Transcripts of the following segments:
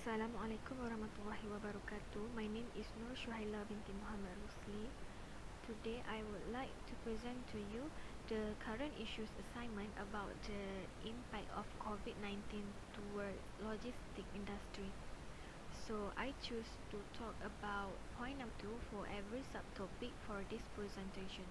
Assalamualaikum warahmatullahi wabarakatuh. My name is Nur Shuhaila binti Muhammad Rusli. Today I would like to present to you the current issues assignment about the impact of COVID-19 toward logistic industry. So I choose to talk about point number 2 for every subtopic for this presentation.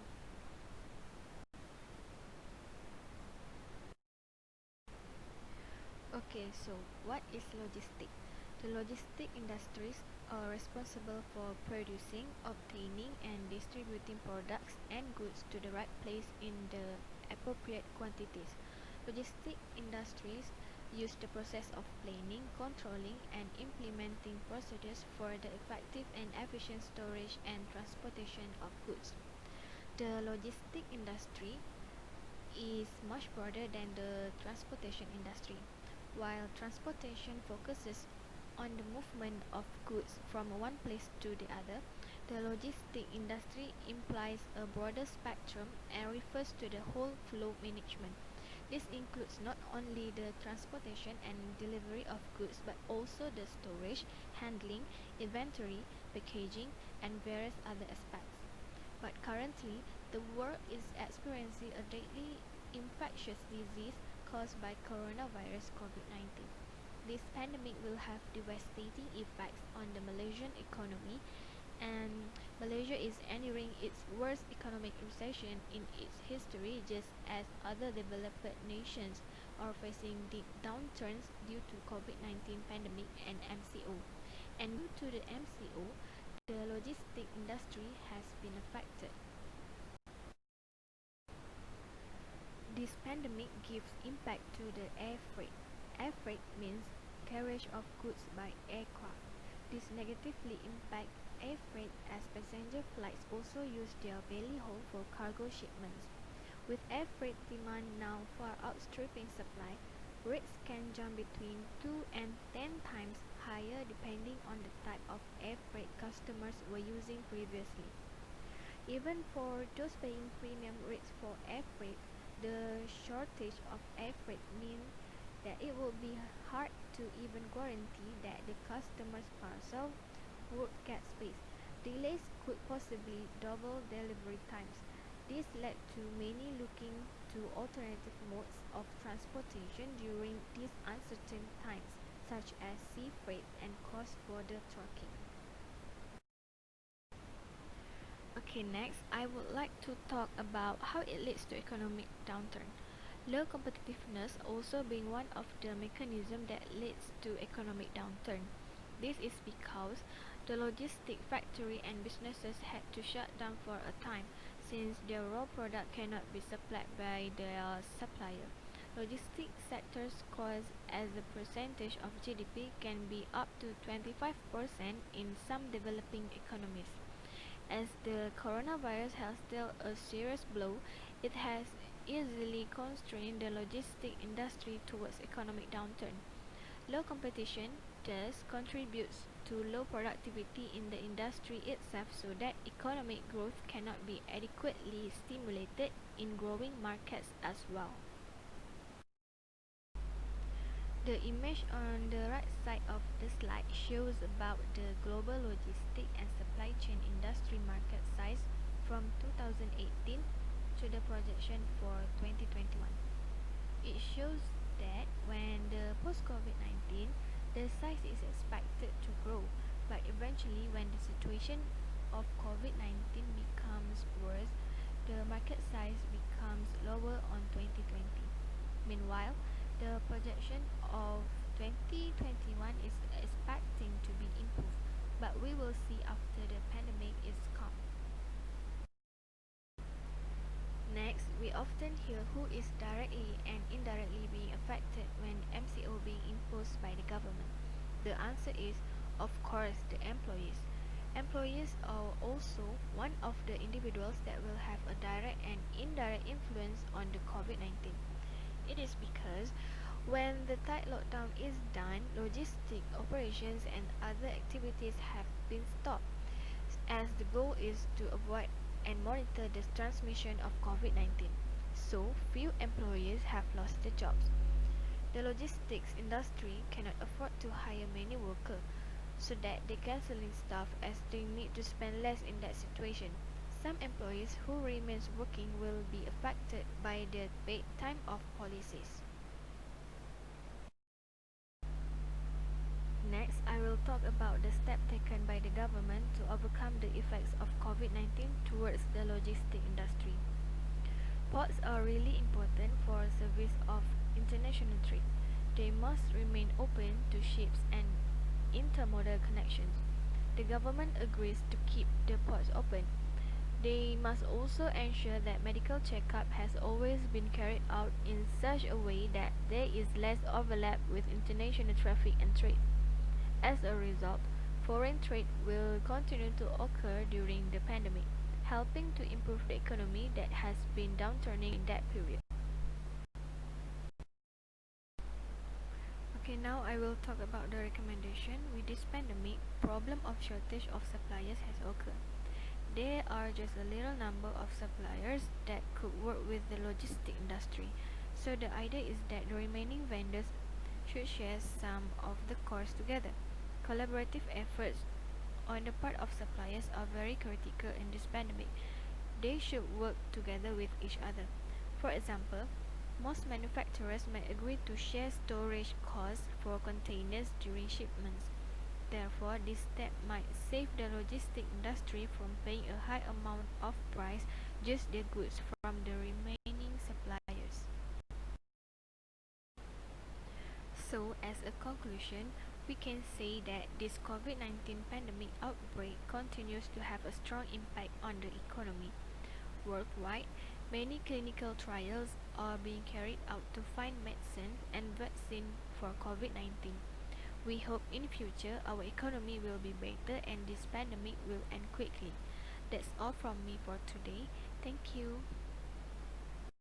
Okay, so what is logistic? The logistic industries are responsible for producing, obtaining, and distributing products and goods to the right place in the appropriate quantities. Logistic industries use the process of planning, controlling, and implementing procedures for the effective and efficient storage and transportation of goods. The logistic industry is much broader than the transportation industry. While transportation focuses on the movement of goods from one place to the other, the logistic industry implies a broader spectrum and refers to the whole flow management. This includes not only the transportation and delivery of goods but also the storage, handling, inventory, packaging, and various other aspects. But currently, the world is experiencing a deadly infectious disease caused by coronavirus COVID-19. This pandemic will have devastating effects on the Malaysian economy, and Malaysia is entering its worst economic recession in its history, just as other developed nations are facing deep downturns due to COVID-19 pandemic and MCO. And due to the MCO, the logistic industry has been affected. This pandemic gives impact to the air freight. Air freight means carriage of goods by aircraft. This negatively impacts air freight as passenger flights also use their belly hold for cargo shipments. With air freight demand now far outstripping supply, rates can jump between 2 and 10 times higher depending on the type of air freight customers were using previously. Even for those paying premium rates for air freight, the shortage of air freight means that it will be hard to even guarantee that the customer's parcel would get space. Delays could possibly double delivery times. This led to many looking to alternative modes of transportation during these uncertain times, such as sea freight and cross-border trucking. Okay, next, I would like to talk about how it leads to economic downturn. Low competitiveness also being one of the mechanisms that leads to economic downturn. This is because the logistic factory and businesses had to shut down for a time since their raw product cannot be supplied by their supplier. Logistic sector's cost as a percentage of GDP can be up to 25% in some developing economies. As the coronavirus has dealt a serious blow, it has easily constrained the logistic industry towards economic downturn. Low competition thus contributes to low productivity in the industry itself so that economic growth cannot be adequately stimulated in growing markets as well. The image on the right side of the slide shows about the global logistic and supply chain industry market size from 2018 to the projection for 2021. It shows that when the post-COVID-19, the size is expected to grow, but eventually when the situation of COVID-19 becomes worse, the market size becomes lower on 2020. Meanwhile, the projection of 2021 is expecting to be improved, but we will see after the pandemic is calm. Next, we often hear who is directly and indirectly being affected when MCO being imposed by the government. The answer is, of course, the employees. Employees are also one of the individuals that will have a direct and indirect influence on the COVID-19. It is because when the tight lockdown is done, logistic operations and other activities have been stopped, as the goal is to avoid and monitor the transmission of COVID-19. So, few employees have lost their jobs. The logistics industry cannot afford to hire many workers, so that they canceling staff as they need to spend less in that situation. Some employees who remains working will be affected by the paid time off policies. Next, I will talk about the step taken by the government to overcome the effects of COVID-19 towards the logistics industry. Ports are really important for service of international trade. They must remain open to ships and intermodal connections. The government agrees to keep the ports open. They must also ensure that medical checkup has always been carried out in such a way that there is less overlap with international traffic and trade. As a result, foreign trade will continue to occur during the pandemic, helping to improve the economy that has been downturning in that period. Okay, now I will talk about the recommendation. With this pandemic, problem of shortage of suppliers has occurred. There are just a little number of suppliers that could work with the logistic industry. So the idea is that the remaining vendors should share some of the cost together. Collaborative efforts on the part of suppliers are very critical in this pandemic. They should work together with each other. For example, most manufacturers may agree to share storage costs for containers during shipments. Therefore, this step might save the logistic industry from paying a high amount of price just the goods from the remaining suppliers. So, as a conclusion, we can say that this COVID-19 pandemic outbreak continues to have a strong impact on the economy. Worldwide, many clinical trials are being carried out to find medicine and vaccine for COVID-19. We hope in future our economy will be better and this pandemic will end quickly. That's all from me for today. Thank you.